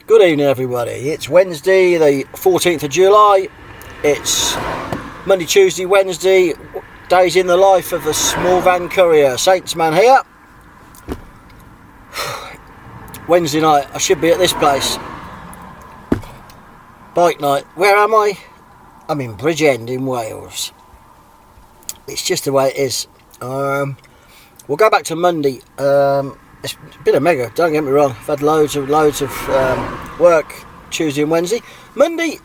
Good evening, everybody. It's Wednesday, the 14th of July. It's Monday, Tuesday, Wednesday. Days in the life of a small van courier. Saints man here. Wednesday night, I should be at this place. Bike night. Where am I? I'm in Bridgend in Wales. It's just the way it is. We'll go back to Monday. It's been a mega, don't get me wrong. I've had loads of work Tuesday and Wednesday. Monday,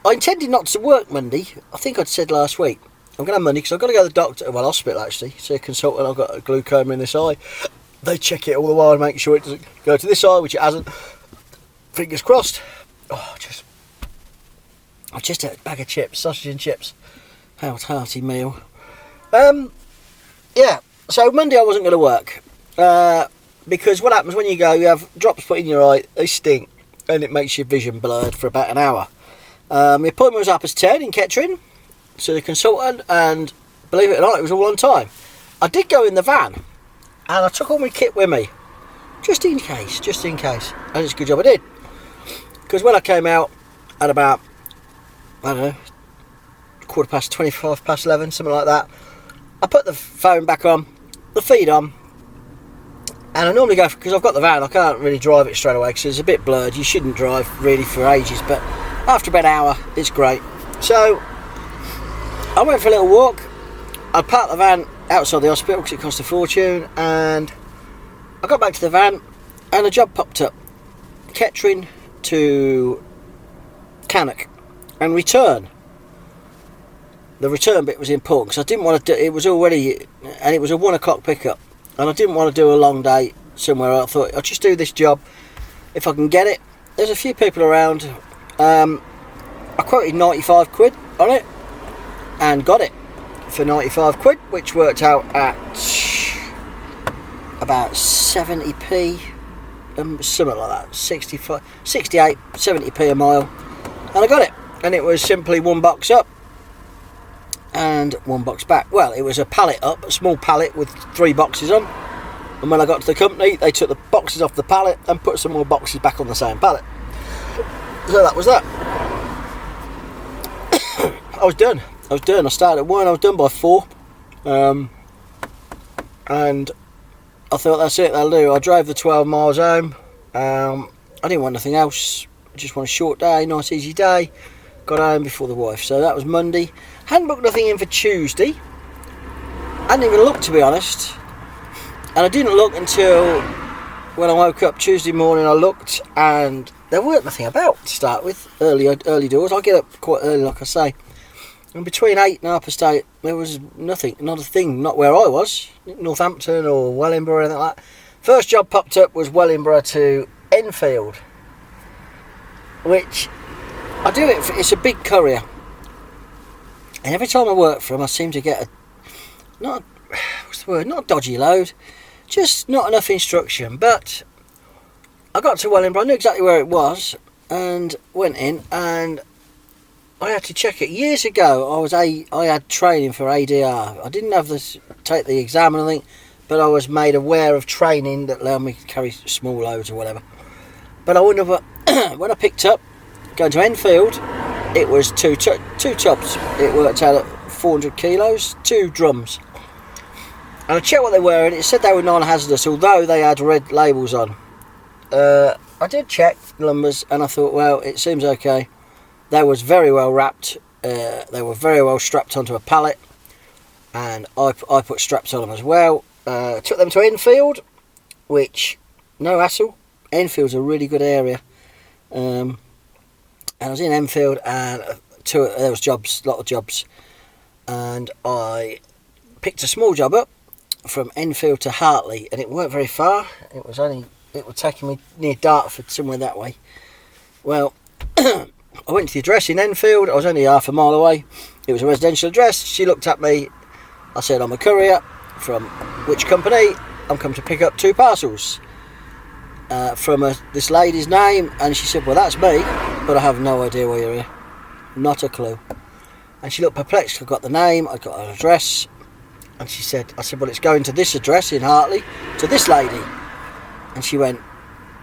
I intended not to work Monday. I think I'd said last week. I'm going to have Monday because I've got to go to the doctor, well, hospital actually, see a consultant. I've got a glaucoma in this eye. They check it all the while and make sure it doesn't go to this eye, which it hasn't. Fingers crossed. I just had a bag of chips, sausage and chips. Hearty meal. Yeah, so Monday I wasn't going to work. Because what happens when you go, you have drops put in your eye, they stink, and it makes your vision blurred for about an hour. My appointment was up as 10 in Kettering to the consultant, and believe it or not, it was all on time. I did go in the van, and I took all my kit with me, just in case, and it's a good job I did. Because when I came out at about, I don't know, 25 past 11, something like that, I put the phone back on, the feed on, and I normally go, because I've got the van, I can't really drive it straight away because it's a bit blurred. You shouldn't drive really for ages, but after about an hour, it's great. So I went for a little walk. I parked the van outside the hospital because it cost a fortune, and I got back to the van and a job popped up. Kettering to Cannock and return. The return bit was important because I didn't want to do it. Was already, and it was a 1 o'clock pickup. And I didn't want to do a long day somewhere. I thought I'll just do this job if I can get it. There's a few people around. I quoted 95 quid on it and got it for 95 quid, which worked out at about 70p, something like that, 65, 68, 70p a mile. And I got it. And it was simply one box up and one box back. Well, it was a pallet up, a small pallet with 3 boxes on, and when I got to the company they took the boxes off the pallet and put some more boxes back on the same pallet. So that was that. I was done. I started at 1, I was done by 4, and I thought that's it, that'll do. I drove the 12 miles home. I didn't want nothing else. I just want a short day, nice easy day. Got home before the wife. So that was Monday. Hadn't booked nothing in for Tuesday. Hadn't even looked, to be honest. And I didn't look until when I woke up Tuesday morning. I looked and there weren't nothing about to start with. Early doors. I get up quite early, like I say. And between 8 and 8:30, there was nothing, not a thing, not where I was, Northampton or Wellingborough or anything like that. First job popped up was Wellingborough to Enfield, which I do it for, it's a big courier. And every time I work for them, I seem to get not a dodgy load, just not enough instruction. But I got to Wellingborough, I knew exactly where it was, and went in, and I had to check it. Years ago, I had training for ADR. I didn't have take the exam or anything, but I was made aware of training that allowed me to carry small loads or whatever. But I wouldn't have, when I picked up, going to Enfield, it was two tubs. It worked out at 400 kilos, 2 drums. And I checked what they were, and it said they were non-hazardous, although they had red labels on. I did check the numbers, and I thought, well, it seems okay. They was very well wrapped. They were very well strapped onto a pallet, and I put straps on them as well. Took them to Enfield, which, no hassle. Enfield's a really good area. And I was in Enfield, and there was jobs, a lot of jobs, and I picked a small job up from Enfield to Hartley, and it weren't very far. It was taking me near Dartford, somewhere that way. Well, I went to the address in Enfield. I was only half a mile away. It was a residential address. She looked at me. I said, I'm a courier. From which company? I'm come to pick up 2 parcels. From this lady's name, and she said, well, that's me, but I have no idea why you're here, not a clue. And she looked perplexed. I got the name, I got an address, and I said, well, it's going to this address in Hartley to this lady. And she went,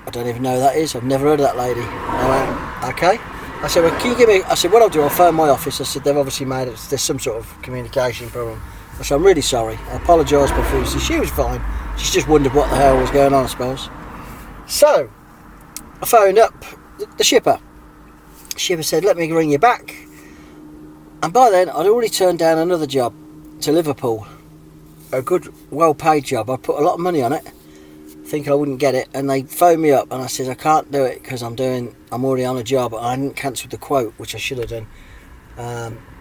I don't even know who that is. I've never heard of that lady. I went, okay. I said, well, can you give me... I said, what I'll do, I'll phone my office. I said, they've obviously made it... There's some sort of communication problem. I said, I'm really sorry. I apologise profusely. She was fine. She just wondered what the hell was going on, I suppose. So, I phoned up the shipper. The shipper said, let me ring you back. And by then, I'd already turned down another job to Liverpool. A good, well-paid job. I put a lot of money on it, thinking I wouldn't get it, and they phoned me up and I said I can't do it because I'm already on a job. I hadn't cancelled the quote, which I should have done,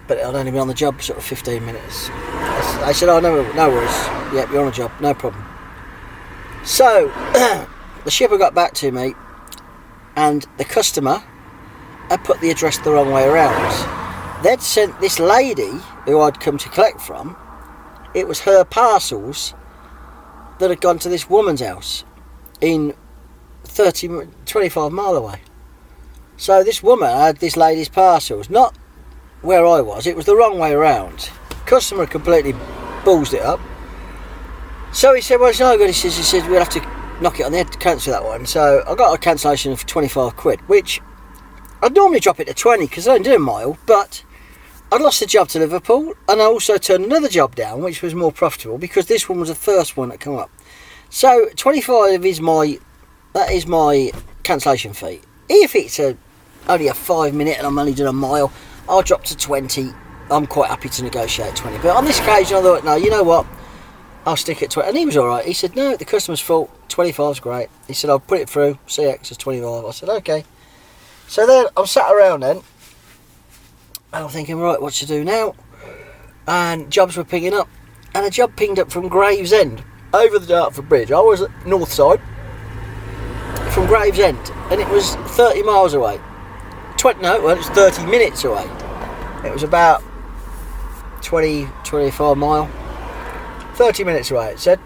but I'd only been on the job sort of 15 minutes. I said, oh no worries, yep, you're on a job, no problem. So the shipper got back to me, and the customer had put the address the wrong way around. They'd sent this lady who I'd come to collect from, it was her parcels that had gone to this woman's house in 25 mile away. So this woman had this lady's parcels, not where I was, it was the wrong way around. Customer completely ballsed it up. So he said, well, it's no good. He said we'll have to knock it on the head to cancel that one. So I got a cancellation of 25 quid, which I'd normally drop it to 20 because I don't do a mile, but I'd lost the job to Liverpool, and I also turned another job down, which was more profitable because this one was the first one that came up. So 25 is my cancellation fee. If it's only a 5 minute and I'm only doing a mile, I'll drop to 20. I'm quite happy to negotiate 20. But on this occasion, I thought, no, you know what? I'll stick at 20. And he was all right. He said, no, the customer's fault. 25's great. He said, I'll put it through. CX is 25. I said, okay. So then I'm sat around then, and I'm thinking, right, what to do now? And jobs were pinging up. And a job pinged up from Gravesend, over the Dartford Bridge. I was at north side, from Gravesend, and it was 30 miles away. It was 30 minutes away. It was about 25 mile. 30 minutes away, it said.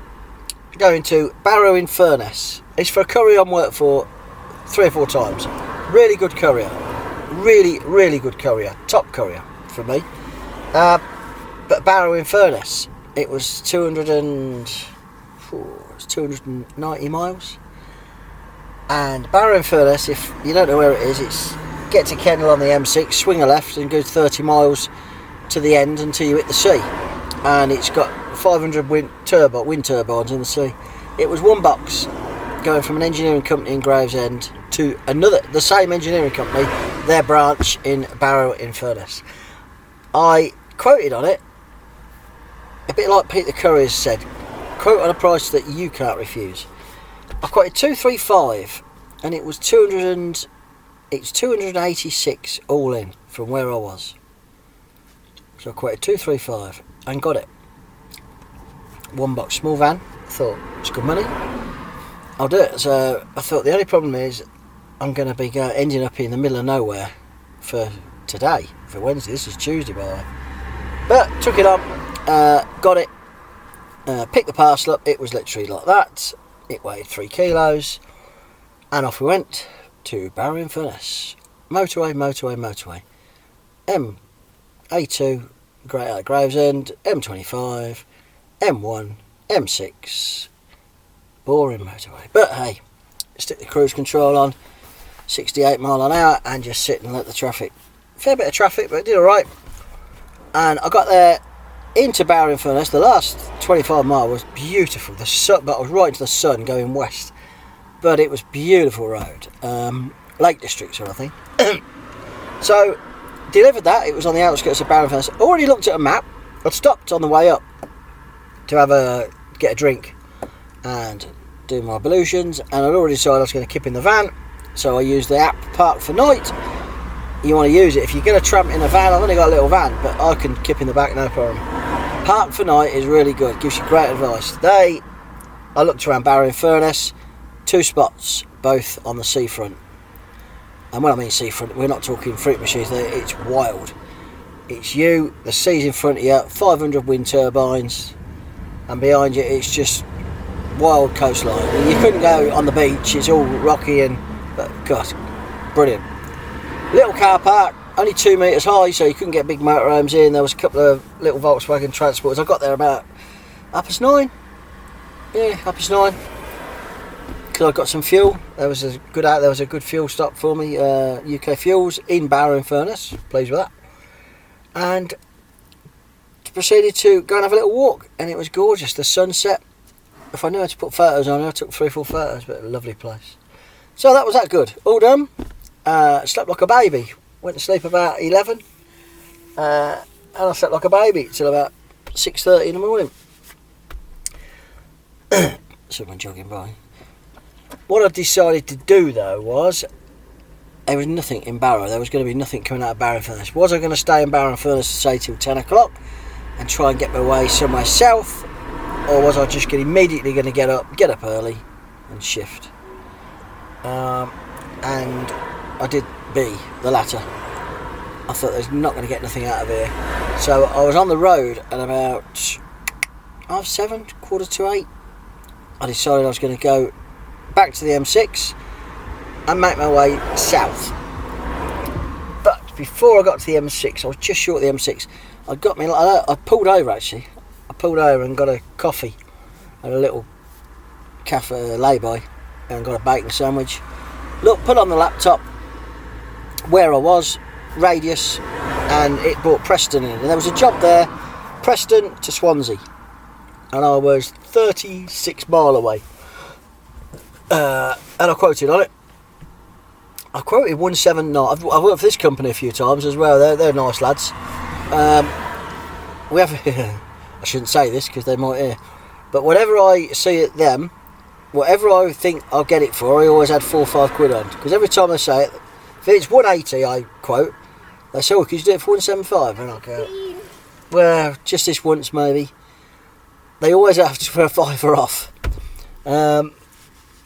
Going to Barrow in Furness. It's for a courier I've worked for 3 or 4 times. Really good courier. Really good courier. Top courier for me. But Barrow in Furness, it was 290 miles. And Barrow in Furness, if you don't know where it is, it's get to Kendal on the M6, swing a left and go 30 miles to the end until you hit the sea. And it's got 500 wind turbines in the sea. It was one box going from an engineering company in Gravesend to the same engineering company, their branch in Barrow in Furness. I quoted on it, a bit like Pete the Courier said, quote on a price that you can't refuse. I quoted 235, and it was 286 all in from where I was. So I quoted 235 and got it. One box, small van. I thought it's good money, I'll do it. So I thought the only problem is I'm going to be ending up in the middle of nowhere for today, for Wednesday. This is Tuesday, by the way. But took it on, got it, picked the parcel up. It was literally like that. It weighed 3 kilos, and off we went to Barrow in Furness. Motorway. A2, Great out Gravesend, M25, M1, M6. Boring motorway. But hey, stick the cruise control on, 68 mile an hour, and just sit and let the traffic. Fair bit of traffic, but it did alright. And I got there into Barrow in Furness. The last 25 mile was beautiful. The sun, but I was right into the sun going west. But it was beautiful road. Lake District sort of thing. So delivered that. It was on the outskirts of Barrow in Furness. Already looked at a map. I'd stopped on the way up to get a drink and do my ablutions, and I'd already decided I was going to kip in the van. So I used the app Park for Night. You want to use it if you're going to tramp in a van. I've only got a little van, but I can kip in the back, no problem. Park for Night is really good, gives you great advice. Today I looked around Barrow in Furness, 2 spots, both on the seafront. And when I mean seafront, we're not talking fruit machines there, it's wild. It's you, the sea's in front of you, 500 wind turbines, and behind you it's just wild coastline. And you couldn't go on the beach, it's all rocky but God, brilliant. Little car park, only 2 metres high, so you couldn't get big motorhomes in. There was a couple of little Volkswagen transporters. I got there about 9:30. Yeah, 9:30. because I got some fuel. There was a good fuel stop for me. UK Fuels in Barrow in Furness. Pleased with that. And proceeded to go and have a little walk, and it was gorgeous. The sunset. If I knew how to put photos on, I took 3 or 4 photos. But a lovely place. So that was that good. All done. Slept like a baby. Went to sleep about 11. And I slept like a baby till about 6:30 in the morning. Someone jogging by. What I decided to do though was, there was nothing in Barrow. There was going to be nothing coming out of Barrow Furness. Was I going to stay in Barrow Furness, say till 10 o'clock and try and get my way somewhere south, or was I just immediately going to get up early and shift? And I did B, the latter. I thought there's not going to get nothing out of here. So I was on the road at about 7:30, 7:45. I decided I was going to go back to the M6 and make my way south. But before I got to the M6, I was just short of the M6. I pulled over actually. I pulled over and got a coffee at a little cafe lay-by and got a bacon sandwich. Look, put on the laptop where I was, radius, and it brought Preston in. And there was a job there, Preston to Swansea. And I was 36 mile away. And I quoted on it. I quoted 179. I've worked for this company a few times as well. They're nice lads. We have. I shouldn't say this because they might hear. But whatever I see at them, whatever I think I'll get it for, I always add 4 or 5 quid on. Because every time I say it, if it's 180, I quote. They say, "Oh, could you do it for 175?" And I go, "Well, just this once maybe." They always have to for a fiver off.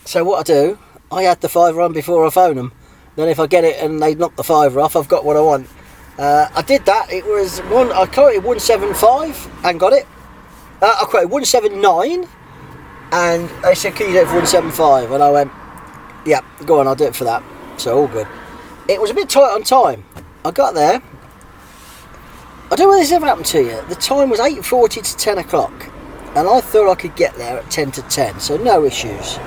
So what I do, I add the fiver on before I phone them. Then if I get it and they knock the fiver off, I've got what I want. I did that. It was I quoted 175 and got it. I quoted 179, and they said, "Can you do it for 175?" And I went, "Yeah, go on, I'll do it for that." So all good. It was a bit tight on time. I got there. I don't know whether this ever happened to you. The time was 8:40 to 10 o'clock. And I thought I could get there at 10 to 10, so no issues.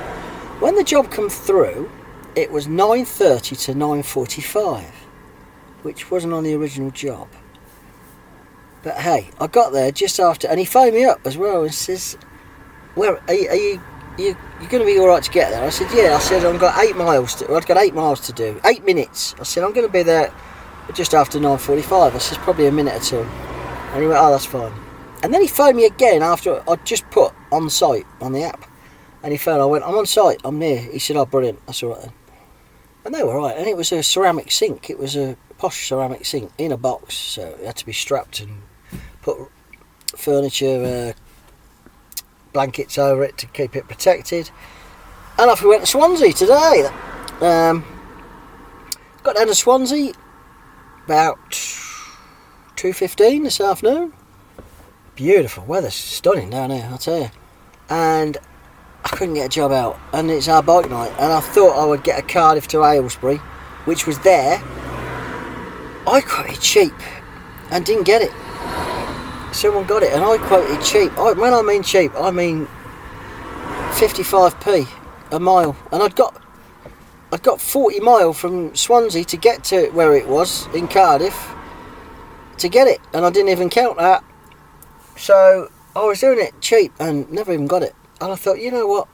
When the job come through, it was 9:30 to 9:45, which wasn't on the original job. But hey, I got there just after, and he phoned me up as well and says, "Where are you going to be all right to get there?" I said, "Yeah." I said, "I've got 8 miles. I've got 8 miles to do. 8 minutes." I said, "I'm going to be there just after 9:45." I said, "Probably a minute or two." And he went, "Oh, that's fine." And then he phoned me again after I'd just put on site on the app. And he phoned, I went, "I'm on site, I'm near." He said, "Oh, brilliant, that's all right then." And they were right. And it was a ceramic sink. It was a posh ceramic sink in a box. So it had to be strapped and put furniture, blankets over it to keep it protected. And off we went to Swansea today. Got down to Swansea about 2:15 this afternoon. Beautiful weather, stunning down here, I'll tell you. And I couldn't get a job out, and it's our bike night. And I thought I would get a Cardiff to Aylesbury, which was there. I quoted cheap and didn't get it. Someone got it, and I quoted cheap. When I mean cheap, I mean 55p a mile. And I'd got 40 mile from Swansea to get to where it was in Cardiff to get it, and I didn't even count that. So I was doing it cheap and never even got it. And I thought, you know what?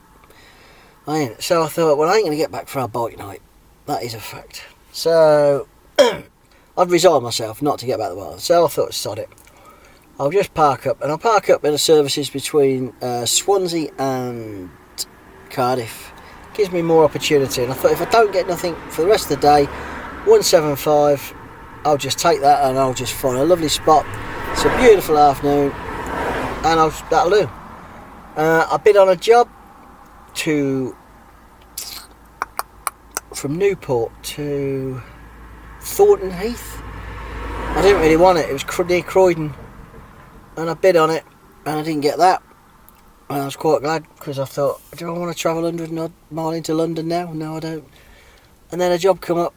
I ain't. So I thought, well, I ain't going to get back for our bike night. That is a fact. So I'd resigned myself not to get back the bike. So I thought, sod it. I'll just park up. And I'll park up in the services between Swansea and Cardiff. Gives me more opportunity. And I thought, if I don't get nothing for the rest of the day, 175, I'll just take that and I'll just find a lovely spot. It's a beautiful afternoon. And that'll do. I've been on a job from Newport to Thornton Heath. I didn't really want it. It was near Croydon, and I bid on it, and I didn't get that. And I was quite glad, because I thought, do I want to travel 100 odd mile into London now? No, I don't. And then a job come up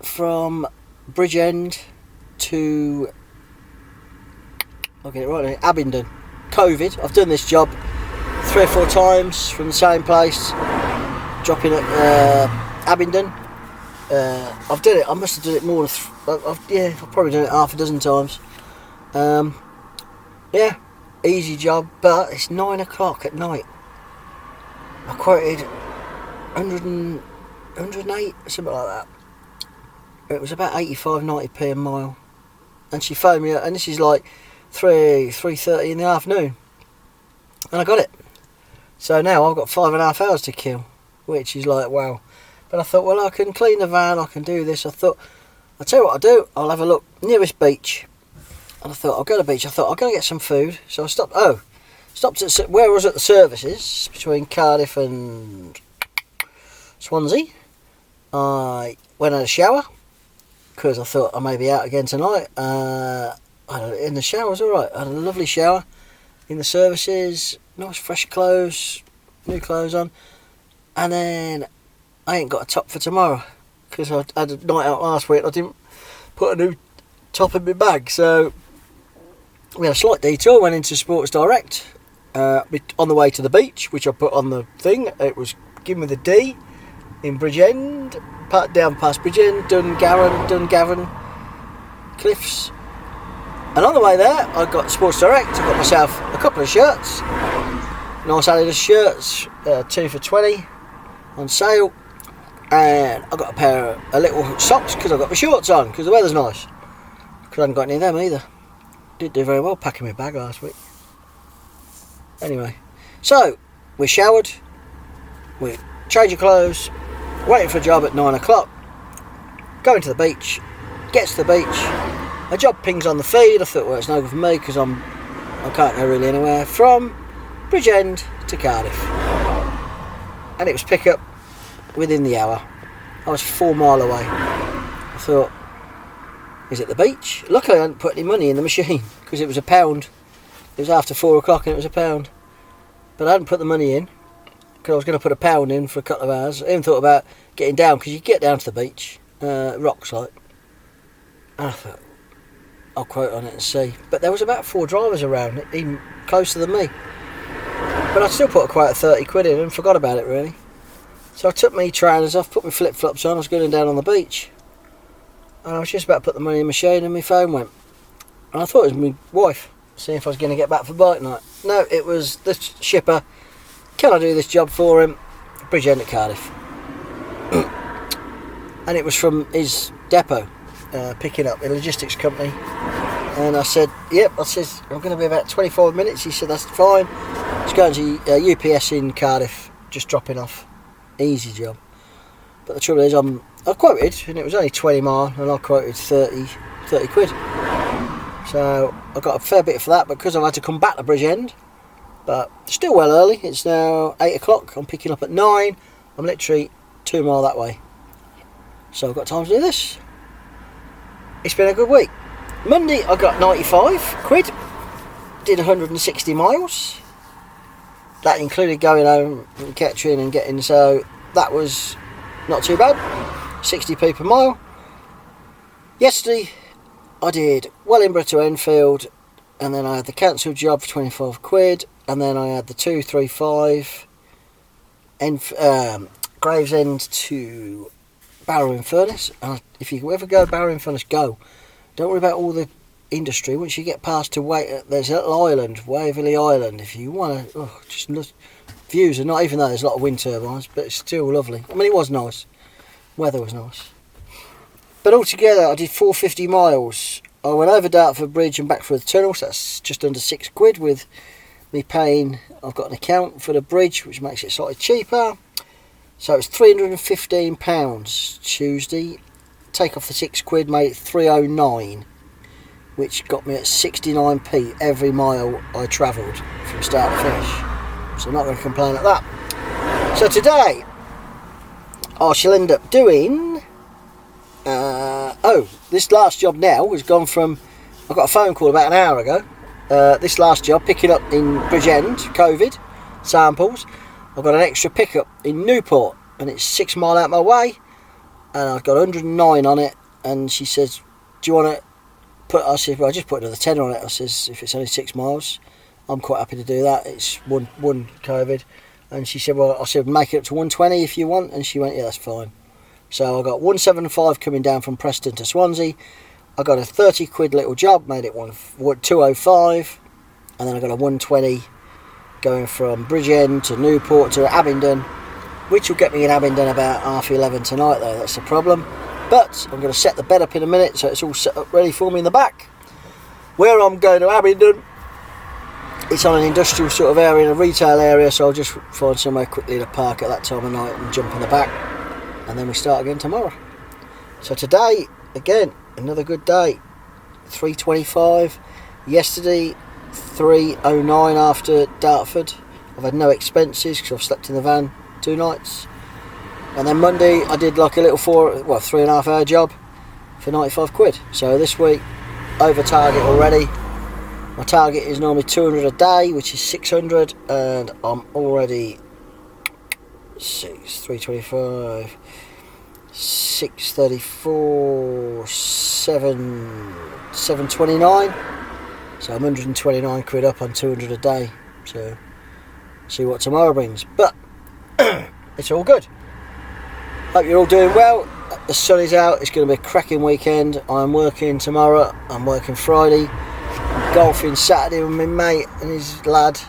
from Bridgend to, I'll get it right now, Abingdon. COVID. I've done this job 3 or 4 times from the same place. dropping at Abingdon. I've done it. I must have done it more than I've probably done it half a dozen times. Yeah, easy job, but it's 9 o'clock at night. I quoted 108, something like that. It was about 85-90p a mile, and she phoned me up, and this is like 3:30 in the afternoon, and I got it. So now I've got 5.5 hours to kill, which is like wow. But I thought, well, I can clean the van, I can do this. I thought, I'll tell you what I'll do. I'll have a look nearest beach, and I thought I'll go to the beach. I thought I'll go get some food, so I stopped. Stopped at where I was at the services between Cardiff and Swansea. I went and had a shower because I thought I may be out again tonight. In the shower was alright. I had a lovely shower in the services, nice fresh clothes, new clothes on, and then I ain't got a top for tomorrow because I had a night out last week. I didn't put a new top in my bag, so we had a slight detour. Went into Sports Direct. On the way to the beach, which I put on the thing, it was giving me the D in Bridgend, down past Bridgend, Dungavin Cliffs, and on the way there I got Sports Direct. I got myself a couple of shirts, nice Adidas shirts, 2 for $20 on sale, and I got a little socks because I got my shorts on because the weather's nice, because I hadn't got any of them either. Didn't do very well packing my bag last week. Anyway, so we showered, we changed clothes, waiting for a job at 9 o'clock, going to the beach, gets to the beach, a job pings on the feed. I thought, well, it's no good for me because I can't go really anywhere, from Bridgend to Cardiff, and it was pick up within the hour. I was 4 mile away. I thought, is it the beach? Luckily I hadn't put any money in the machine because it was £1. It was after 4 o'clock and it was £1. But I hadn't put the money in because I was going to put £1 in for a couple of hours. I even thought about getting down because you get down to the beach, rocks like. And I thought, I'll quote on it and see. But there was about 4 drivers around, even closer than me. But I still put a quote of 30 quid in and forgot about it really. So I took my trainers off, put my flip-flops on, I was going down on the beach. And I was just about to put the money in the machine and my phone went. And I thought it was my wife, seeing if I was going to get back for bike night. No, it was the shipper. Can I do this job for him? Bridgend at Cardiff. And it was from his depot, picking up a logistics company. And I said, yep, I says, I'm going to be about 25 minutes. He said, that's fine. It's going to UPS in Cardiff, just dropping off. Easy job. But the trouble is, I quoted, and it was only 20 mile, and I quoted 30 quid. So I got a fair bit for that, because I've had to come back to Bridgend. But still well early. It's now 8 o'clock. I'm picking up at 9. I'm literally 2 mile that way. So I've got time to do this. It's been a good week. Monday I got 95 quid. Did 160 miles. That included going home and catching and getting, so that was not too bad. 60p per mile. Yesterday I did Wellingborough to Enfield, and then I had the cancelled job for 25 quid, and then I had the 235 Gravesend to Barrow-in-Furness. If you ever go to Barrow-in-Furness, go. Don't worry about all the industry. Once you get past to there's a little island, Waverley Island, if you want to, just look, views are not, even though there's a lot of wind turbines, but it's still lovely. I mean, it was nice. Weather was nice. But altogether, I did 450 miles. I went over Dartford Bridge and back through the tunnel, so that's just under 6 quid with me paying. I've got an account for the bridge, which makes it slightly cheaper. So it's £315 Tuesday. Take off the 6 quid, made it 309, which got me at 69p every mile I travelled from start to finish. So I'm not going to complain at that. So today, I shall end up doing... this last job now has gone from... I got a phone call about an hour ago. This last job, picking up in Bridgend, COVID, samples. I've got an extra pickup in Newport, and it's 6 mile out my way, and I've got 109 on it, and she says, do you want to put... I said, well, I just put another 10 on it. I says, if it's only 6 miles, I'm quite happy to do that. It's one COVID. And she said, well, I said, make it up to 120 if you want. And she went, yeah, that's fine. So I got 175 coming down from Preston to Swansea. I got a 30 quid little job, made it 205. And then I got a 120 going from Bridgend to Newport to Abingdon, which will get me in Abingdon about 11:30 tonight, though. That's the problem. But I'm going to set the bed up in a minute, so it's all set up ready for me in the back. Where I'm going to Abingdon, it's on an industrial sort of area, a retail area, so I'll just find somewhere quickly to park at that time of night and jump in the back, and then we start again tomorrow. So today, again, another good day. 3:25. Yesterday, 3:09 after Dartford. I've had no expenses because I've slept in the van 2 nights. And then Monday I did like a little 3.5 hour job for 95 quid. So this week, over target already. My target is normally 200 a day, which is 600, and I'm already 325, 634, 729. So I'm 129 quid up on 200 a day. So see what tomorrow brings. But it's all good. Hope you're all doing well. The sun is out. It's going to be a cracking weekend. I'm working tomorrow. I'm working Friday. I'm golfing Saturday with my mate and his lad.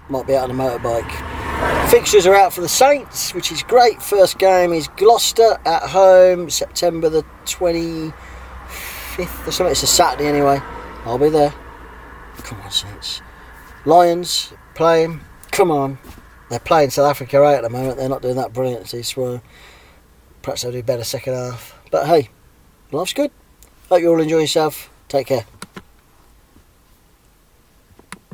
Might be out on a motorbike. Fixtures are out for the Saints, which is great. First game is Gloucester at home, September the 25th or something. It's a Saturday anyway. I'll be there. Come on, Saints. Lions playing. Come on. They're playing South Africa out at the moment. They're not doing that brilliantly, so perhaps they'll do better second half. But hey, life's good. Hope you all enjoy yourself. Take care.